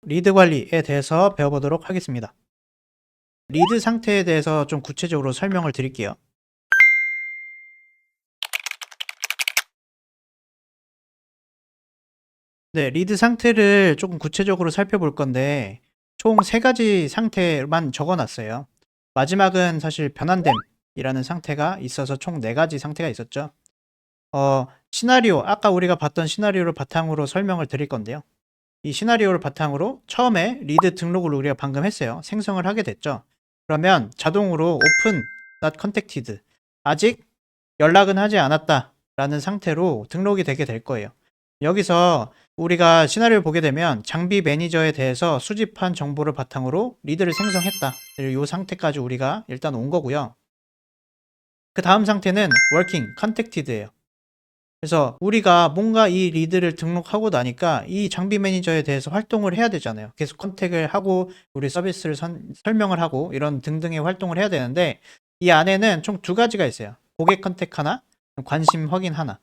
리드 관리에 대해서 배워보도록 하겠습니다. 리드 상태에 대해서 좀 구체적으로 설명을 드릴게요. 네, 리드 상태를 조금 구체적으로 살펴볼 건데 총 3가지 상태만 적어놨어요. 마지막은 사실 변환됨이라는 상태가 있어서 총 4가지 상태가 있었죠. 시나리오, 아까 우리가 봤던 시나리오를 바탕으로 설명을 드릴 건데요. 이 시나리오를 바탕으로 처음에 리드 등록을 우리가 방금 했어요. 생성을 하게 됐죠. 그러면 자동으로 open not contacted, 아직 연락은 하지 않았다 라는 상태로 등록이 되게 될 거예요. 여기서 우리가 시나리오를 보게 되면 장비 매니저에 대해서 수집한 정보를 바탕으로 리드를 생성했다, 이 상태까지 우리가 일단 온 거고요. 그 다음 상태는 working contacted예요. 그래서 우리가 뭔가 이 리드를 등록하고 나니까 이 장비 매니저에 대해서 활동을 해야 되잖아요. 계속 컨택을 하고 우리 서비스를 설명을 하고 이런 등등의 활동을 해야 되는데, 이 안에는 총 2가지가 있어요. 고객 컨택 하나, 관심 확인 하나.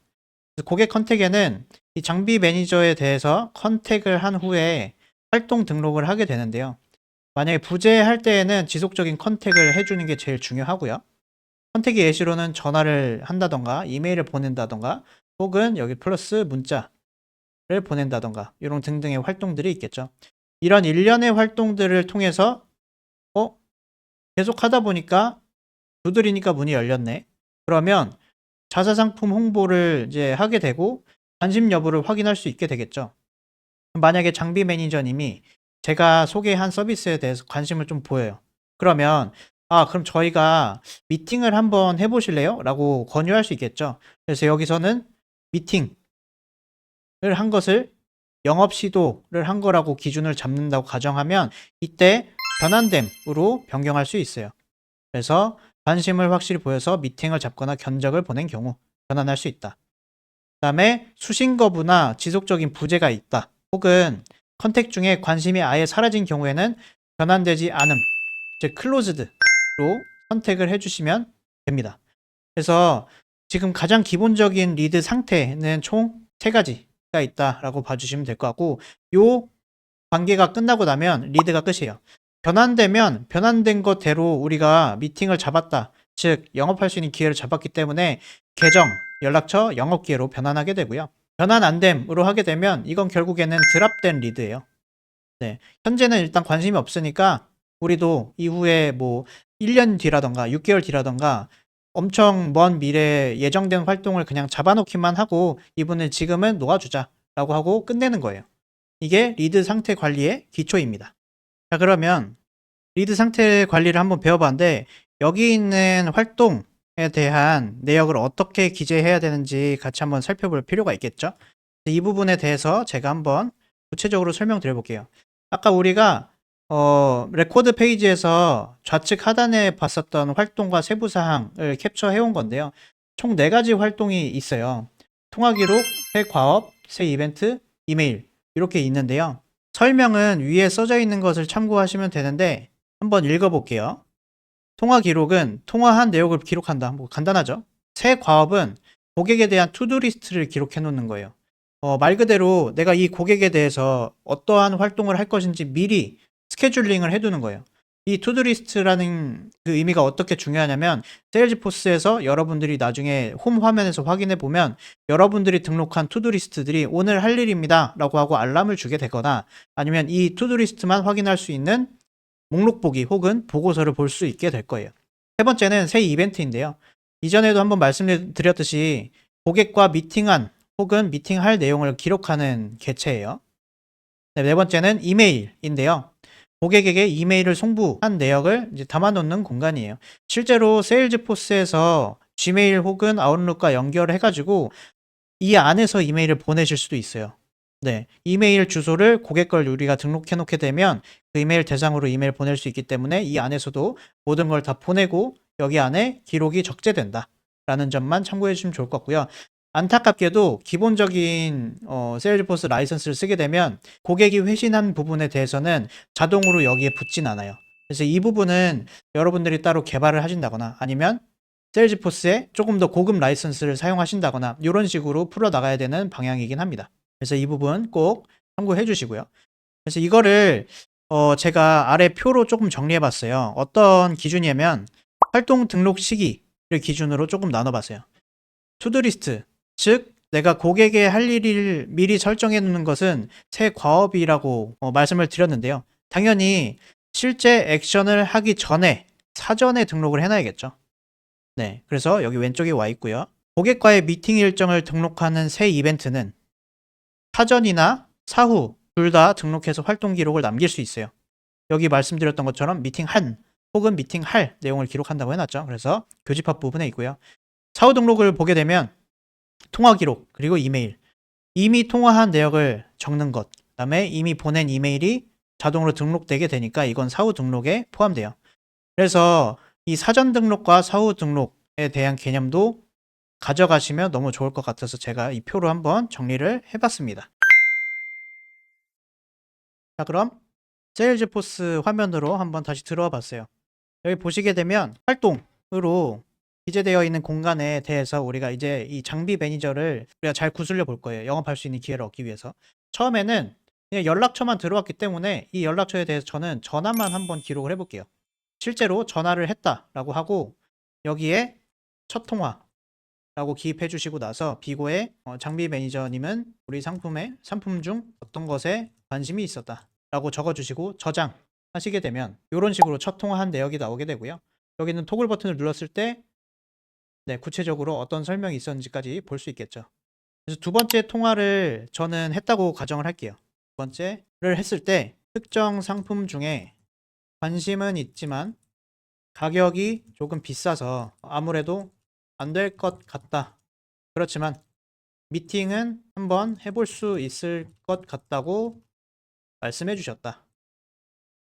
고객 컨택에는 이 장비 매니저에 대해서 컨택을 한 후에 활동 등록을 하게 되는데요. 만약에 부재할 때에는 지속적인 컨택을 해주는 게 제일 중요하고요. 컨택의 예시로는 전화를 한다던가 이메일을 보낸다던가 혹은 여기 플러스 문자를 보낸다던가 이런 등등의 활동들이 있겠죠. 이런 일련의 활동들을 통해서 계속 하다 보니까 두드리니까 문이 열렸네. 그러면 자사상품 홍보를 이제 하게 되고 관심 여부를 확인할 수 있게 되겠죠. 만약에 장비 매니저님이 제가 소개한 서비스에 대해서 관심을 좀 보여요. 그러면 그럼 저희가 미팅을 한번 해보실래요? 라고 권유할 수 있겠죠. 그래서 여기서는 미팅을 한 것을 영업 시도를 한 거라고 기준을 잡는다고 가정하면 이때 변환됨으로 변경할 수 있어요. 그래서 관심을 확실히 보여서 미팅을 잡거나 견적을 보낸 경우 변환할 수 있다. 그 다음에 수신 거부나 지속적인 부재가 있다. 혹은 컨택 중에 관심이 아예 사라진 경우에는 변환되지 않음, 즉 클로즈드로 선택을 해주시면 됩니다. 그래서 지금 가장 기본적인 리드 상태는 총 3가지가 있다라고 봐주시면 될 것 같고, 요 관계가 끝나고 나면 리드가 끝이에요. 변환되면 변환된 것대로 우리가 미팅을 잡았다, 즉 영업할 수 있는 기회를 잡았기 때문에 계정, 연락처, 영업 기회로 변환하게 되고요. 변환 안 됨으로 하게 되면 이건 결국에는 드랍된 리드예요. 네, 현재는 일단 관심이 없으니까 우리도 이후에 뭐 1년 뒤라던가 6개월 뒤라던가 엄청 먼 미래에 예정된 활동을 그냥 잡아놓기만 하고 이분을 지금은 놓아주자라고 하고 끝내는 거예요. 이게 리드 상태 관리의 기초입니다. 자, 그러면 리드 상태 관리를 한번 배워봤는데 여기 있는 활동에 대한 내역을 어떻게 기재해야 되는지 같이 한번 살펴볼 필요가 있겠죠. 이 부분에 대해서 제가 한번 구체적으로 설명드려 볼게요. 아까 우리가 레코드 페이지에서 좌측 하단에 봤었던 활동과 세부 사항을 캡처해 온 건데요. 총 4가지 활동이 있어요. 통화 기록, 새 과업, 새 이벤트, 이메일, 이렇게 있는데요. 설명은 위에 써져 있는 것을 참고하시면 되는데 한번 읽어볼게요. 통화 기록은 통화한 내역을 기록한다. 뭐 간단하죠? 새 과업은 고객에 대한 투두 리스트를 기록해 놓는 거예요. 말 그대로 내가 이 고객에 대해서 어떠한 활동을 할 것인지 미리 스케줄링을 해두는 거예요. 이 투두리스트라는 그 의미가 어떻게 중요하냐면 세일즈포스에서 여러분들이 나중에 홈 화면에서 확인해 보면 여러분들이 등록한 투두리스트들이 오늘 할 일입니다 라고 하고 알람을 주게 되거나 아니면 이 투두리스트만 확인할 수 있는 목록 보기 혹은 보고서를 볼 수 있게 될 거예요. 3번째는 새 이벤트인데요. 이전에도 한번 말씀드렸듯이 고객과 미팅한 혹은 미팅할 내용을 기록하는 개체예요. 네, 4번째는 이메일인데요. 고객에게 이메일을 송부한 내역을 이제 담아놓는 공간이에요. 실제로 세일즈포스에서 지메일 혹은 아웃룩과 연결을 해가지고 이 안에서 이메일을 보내실 수도 있어요. 네, 이메일 주소를 고객 걸 우리가 등록해 놓게 되면 그 이메일 대상으로 이메일 보낼 수 있기 때문에 이 안에서도 모든 걸 다 보내고 여기 안에 기록이 적재된다 라는 점만 참고해 주시면 좋을 것 같고요. 안타깝게도 기본적인 세일즈포스 라이선스를 쓰게 되면 고객이 회신한 부분에 대해서는 자동으로 여기에 붙진 않아요. 그래서 이 부분은 여러분들이 따로 개발을 하신다거나 아니면 세일즈포스에 조금 더 고급 라이선스를 사용하신다거나 이런 식으로 풀어나가야 되는 방향이긴 합니다. 그래서 이 부분 꼭 참고해 주시고요. 그래서 이거를 제가 아래 표로 조금 정리해 봤어요. 어떤 기준이냐면 활동 등록 시기를 기준으로 조금 나눠 봤어요. 투두리스트, 즉 내가 고객의 할 일을 미리 설정해 놓는 것은 새 과업이라고 말씀을 드렸는데요. 당연히 실제 액션을 하기 전에 사전에 등록을 해 놔야겠죠. 네. 그래서 여기 왼쪽에 와 있고요. 고객과의 미팅 일정을 등록하는 새 이벤트는 사전이나 사후 둘 다 등록해서 활동 기록을 남길 수 있어요. 여기 말씀드렸던 것처럼 미팅한 혹은 미팅할 내용을 기록한다고 해놨죠. 그래서 교집합 부분에 있고요. 사후 등록을 보게 되면 통화 기록 그리고 이메일, 이미 통화한 내역을 적는 것, 그다음에 이미 보낸 이메일이 자동으로 등록되게 되니까 이건 사후 등록에 포함돼요. 그래서 이 사전 등록과 사후 등록에 대한 개념도 가져가시면 너무 좋을 것 같아서 제가 이 표로 한번 정리를 해봤습니다. 자, 그럼 세일즈포스 화면으로 한번 다시 들어와 봤어요. 여기 보시게 되면 활동으로 기재되어 있는 공간에 대해서 우리가 이제 이 장비 매니저를 우리가 잘 구슬려 볼 거예요. 영업할 수 있는 기회를 얻기 위해서. 처음에는 그냥 연락처만 들어왔기 때문에 이 연락처에 대해서 저는 전화만 한번 기록을 해볼게요. 실제로 전화를 했다라고 하고 여기에 첫 통화라고 기입해 주시고 나서 비고의 장비 매니저님은 우리 상품 중 어떤 것에 관심이 있었다 라고 적어 주시고 저장 하시게 되면 이런 식으로 첫 통화한 내역이 나오게 되고요. 여기는 토글 버튼을 눌렀을 때 네, 구체적으로 어떤 설명이 있었는지까지 볼 수 있겠죠. 그래서 두 번째 통화를 저는 했다고 가정을 할게요. 두 번째를 했을 때 특정 상품 중에 관심은 있지만 가격이 조금 비싸서 아무래도 안 될 것 같다. 그렇지만 미팅은 한번 해볼 수 있을 것 같다고 말씀해 주셨다.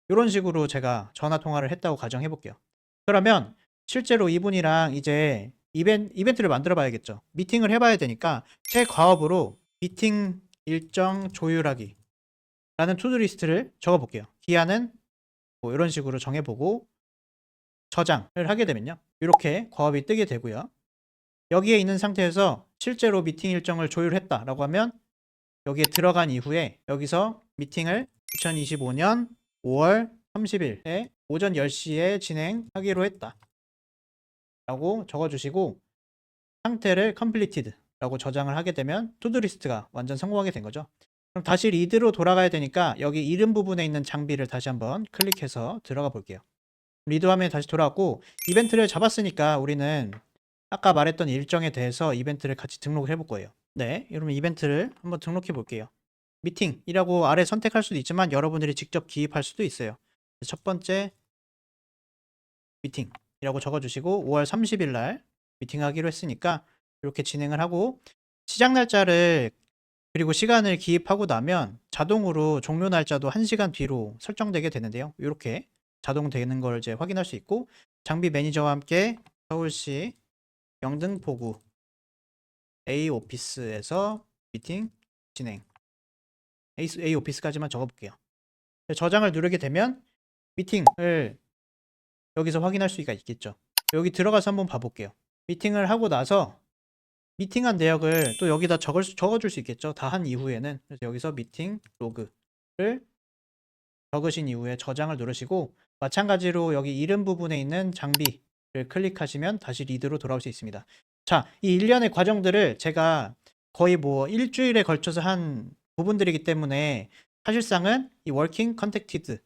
이런 식으로 제가 전화 통화를 했다고 가정해 볼게요. 그러면 실제로 이분이랑 이제 이벤트를 만들어 봐야겠죠. 미팅을 해봐야 되니까 새 과업으로 미팅 일정 조율하기 라는 투두리스트를 적어 볼게요. 기한은 뭐 이런 식으로 정해보고 저장을 하게 되면요. 이렇게 과업이 뜨게 되고요. 여기에 있는 상태에서 실제로 미팅 일정을 조율했다라고 하면 여기에 들어간 이후에 여기서 미팅을 2025년 5월 30일에 오전 10시에 진행하기로 했다 라고 적어주시고 상태를 completed 라고 저장을 하게 되면 투두리스트가 완전 성공하게 된 거죠. 그럼 다시 리드로 돌아가야 되니까 여기 이름 부분에 있는 장비를 다시 한번 클릭해서 들어가 볼게요. 리드 화면에 다시 돌아왔고 이벤트를 잡았으니까 우리는 아까 말했던 일정에 대해서 이벤트를 같이 등록을 해볼 거예요. 네, 여러분 이벤트를 한번 등록해 볼게요. 미팅이라고 아래 선택할 수도 있지만 여러분들이 직접 기입할 수도 있어요. 첫 번째 미팅이라고 적어주시고 5월 30일 날 미팅하기로 했으니까 이렇게 진행을 하고 시작 날짜를 그리고 시간을 기입하고 나면 자동으로 종료 날짜도 1시간 뒤로 설정되게 되는데요. 이렇게 자동되는 걸 이제 확인할 수 있고 장비 매니저와 함께 서울시 영등포구 A 오피스에서 미팅 진행 A 오피스까지만 적어볼게요. 저장을 누르게 되면 미팅을 여기서 확인할 수가 있겠죠. 여기 들어가서 한번 봐볼게요. 미팅을 하고 나서 미팅한 내역을 또 여기다 적어줄 수 있겠죠. 다 한 이후에는. 그래서 여기서 미팅 로그를 적으신 이후에 저장을 누르시고 마찬가지로 여기 이름 부분에 있는 장비를 클릭하시면 다시 리드로 돌아올 수 있습니다. 자, 이 일련의 과정들을 제가 거의 뭐 일주일에 걸쳐서 한 부분들이기 때문에 사실상은 이 working contacted에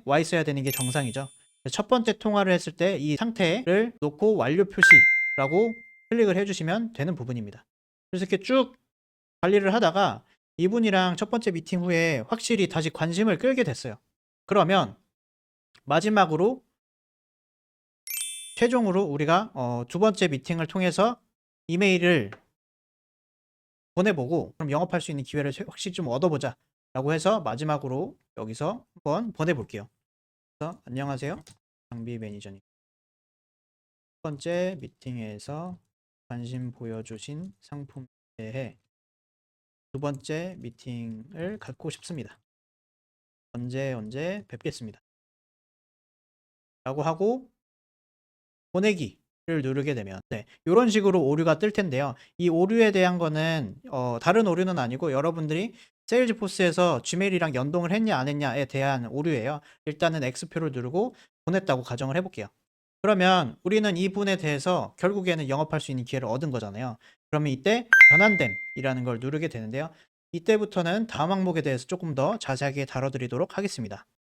와 있어야 되는 게 정상이죠. 첫 번째 통화를 했을 때 이 상태를 놓고 완료 표시라고 클릭을 해주시면 되는 부분입니다. 그래서 이렇게 쭉 관리를 하다가 이분이랑 첫 번째 미팅 후에 확실히 다시 관심을 끌게 됐어요. 그러면 마지막으로 최종으로 우리가 두 번째 미팅을 통해서 이메일을 보내보고 그럼 영업할 수 있는 기회를 확실히 좀 얻어보자 라고 해서 마지막으로 여기서 한번 보내볼게요. 그래서 안녕하세요, 장비 매니저님. 첫 번째 미팅에서 관심 보여주신 상품에 대해 두 번째 미팅을 갖고 싶습니다. 언제 뵙겠습니다. 라고 하고 보내기를 누르게 되면 네, 이런 식으로 오류가 뜰 텐데요. 이 오류에 대한 거는 다른 오류는 아니고 여러분들이 세일즈포스에서 지메일이랑 연동을 했냐 안 했냐에 대한 오류예요. 일단은 X표를 누르고 보냈다고 가정을 해볼게요. 그러면 우리는 이 분에 대해서 결국에는 영업할 수 있는 기회를 얻은 거잖아요. 그러면 이때 변환됨이라는 걸 누르게 되는데요. 이때부터는 다음 항목에 대해서 조금 더 자세하게 다뤄드리도록 하겠습니다.